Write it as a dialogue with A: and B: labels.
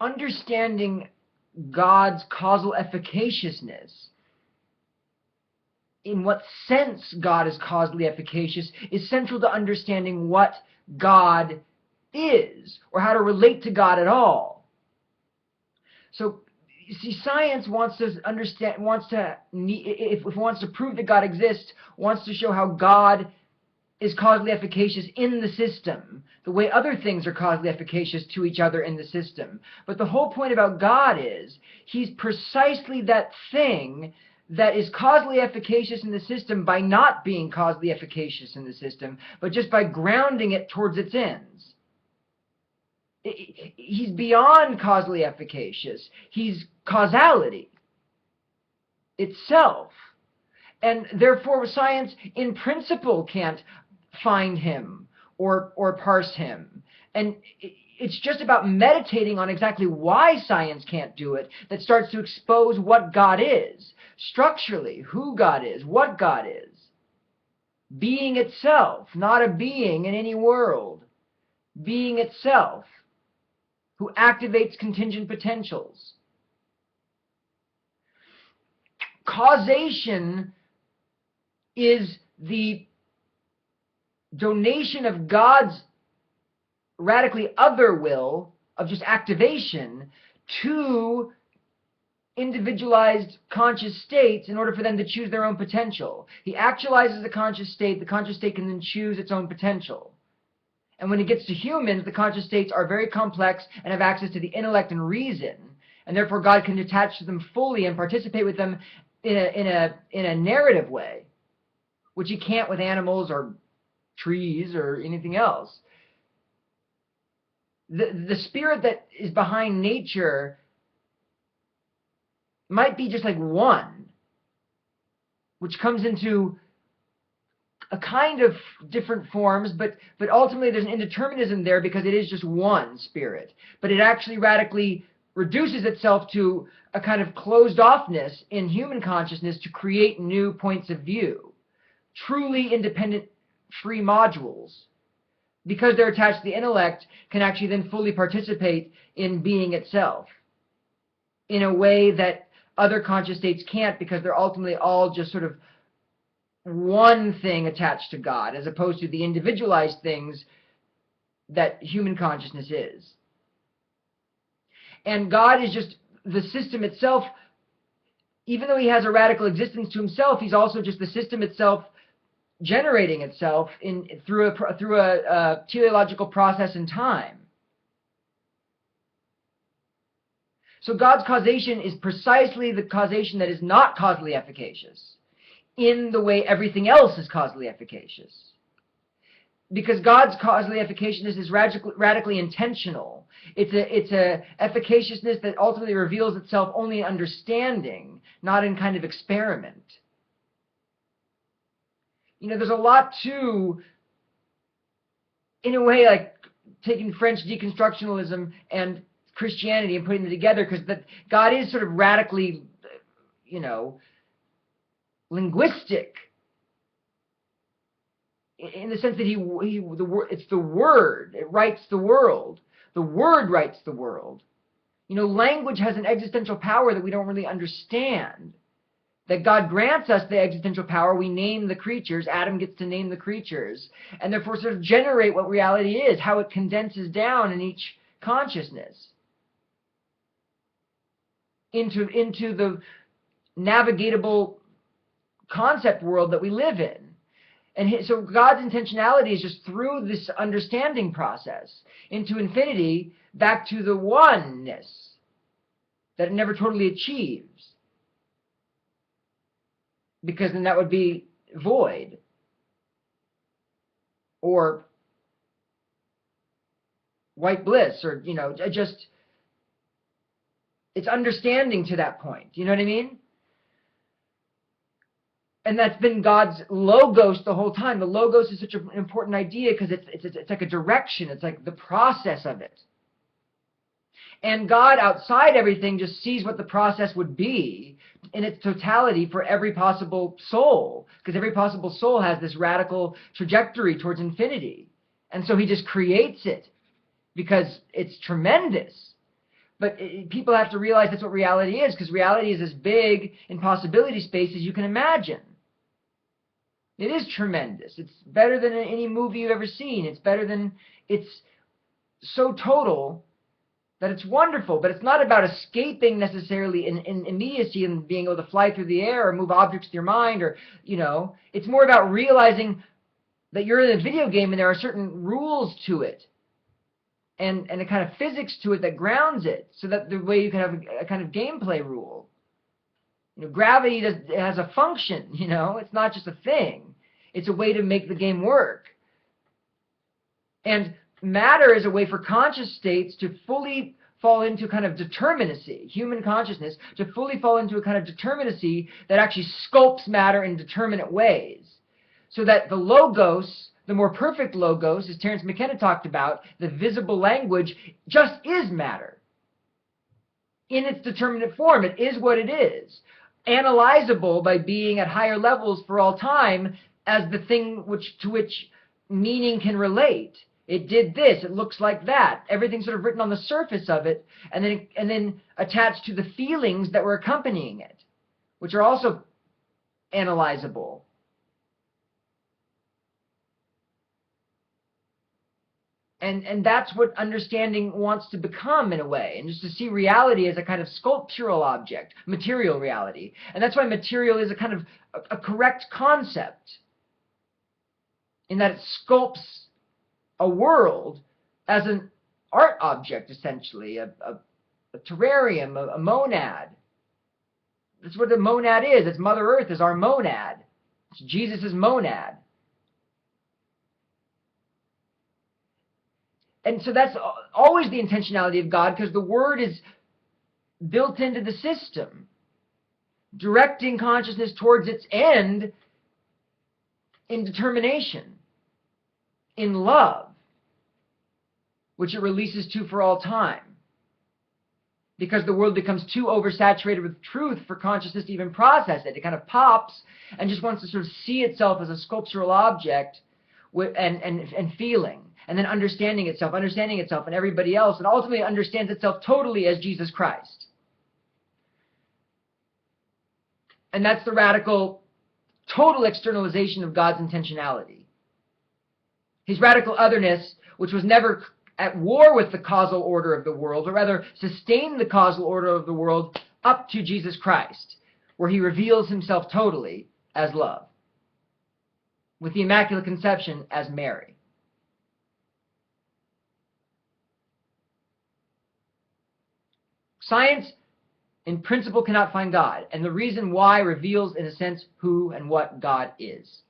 A: understanding God's causal efficaciousness, in what sense God is causally efficacious, is central to understanding what God is, or how to relate to God at all. So, you see, science wants to understand, if it wants to prove that God exists, wants to show how God is causally efficacious in the system, the way other things are causally efficacious to each other in the system. But the whole point about God is, he's precisely that thing that is causally efficacious in the system by not being causally efficacious in the system, but just by grounding it towards its ends. He's beyond causally efficacious. He's causality itself. And therefore, science in principle can't find him or parse him. And it's just about meditating on exactly why science can't do it that starts to expose what God is, structurally, who God is, what God is. Being itself, not a being in any world. Being itself, who activates contingent potentials. Causation is the donation of God's radically other will of just activation to individualized conscious states in order for them to choose their own potential. He actualizes the conscious state can then choose its own potential. And when it gets to humans, the conscious states are very complex and have access to the intellect and reason, and therefore God can attach to them fully and participate with them in a narrative way, which he can't with animals or trees or anything else. The spirit that is behind nature might be just like one, which comes into a kind of different forms, but ultimately there's an indeterminism there because it is just one spirit. But it actually radically reduces itself to a kind of closed offness in human consciousness to create new points of view. Truly independent free modules, because they're attached to the intellect, can actually then fully participate in being itself in a way that other conscious states can't, because they're ultimately all just sort of one thing attached to God, as opposed to the individualized things that human consciousness is. And God is just the system itself. Even though he has a radical existence to himself, he's also just the system itself generating itself through a teleological process in time. So God's causation is precisely the causation that is not causally efficacious in the way everything else is causally efficacious. Because God's causally efficaciousness is radically intentional. It's a efficaciousness that ultimately reveals itself only in understanding, not in kind of experiment. You know, there's a lot to, in a way, like taking French deconstructionalism and Christianity and putting them together, because God is sort of radically, linguistic, in the sense that it's the Word. It writes the world. The Word writes the world. Language has an existential power that we don't really understand. That God grants us the existential power. We name the creatures. Adam gets to name the creatures, and therefore sort of generate what reality is, how it condenses down in each consciousness into the navigatable concept world that we live in. And so God's intentionality is just through this understanding process into infinity, back to the oneness that it never totally achieves, because then that would be void or white bliss, or just it's understanding to that point. You know what I mean? And that's been God's logos the whole time. The logos is such an important idea because it's like a direction. It's like the process of it. And God, outside everything, just sees what the process would be in its totality for every possible soul, because every possible soul has this radical trajectory towards infinity. And so he just creates it because it's tremendous. But people have to realize that's what reality is, because reality is as big in possibility space as you can imagine. It is tremendous. It's better than any movie you've ever seen. It's so total that it's wonderful, but it's not about escaping necessarily in immediacy and being able to fly through the air or move objects with your mind, or, it's more about realizing that you're in a video game and there are certain rules to it and a kind of physics to it that grounds it, so that the way you can have a kind of gameplay rule. Gravity has a function, it's not just a thing. It's a way to make the game work. And matter is a way for conscious states to fully fall into a kind of determinacy, human consciousness, to fully fall into a kind of determinacy that actually sculpts matter in determinate ways. So that the logos, the more perfect logos, as Terence McKenna talked about, the visible language, just is matter. In its determinate form, it is what it is. Analyzable by being at higher levels for all time as the thing to which meaning can relate. It did this, it looks like that. Everything's sort of written on the surface of it, and then attached to the feelings that were accompanying it, which are also analyzable. And that's what understanding wants to become, in a way, and just to see reality as a kind of sculptural object, material reality. And that's why material is a kind of a correct concept, in that it sculpts a world as an art object, essentially, a terrarium, a monad. That's what the monad is. It's Mother Earth is our monad. It's Jesus' monad. And so that's always the intentionality of God, because the Word is built into the system, directing consciousness towards its end in determination, in love, which it releases to for all time. Because the world becomes too oversaturated with truth for consciousness to even process it. It kind of pops and just wants to sort of see itself as a sculptural object and feeling. And then understanding itself and everybody else, and ultimately understands itself totally as Jesus Christ. And that's the radical, total externalization of God's intentionality. His radical otherness, which was never at war with the causal order of the world, or rather sustained the causal order of the world up to Jesus Christ, where he reveals himself totally as love, with the Immaculate Conception as Mary. Science, in principle, cannot find God, and the reason why reveals, in a sense, who and what God is.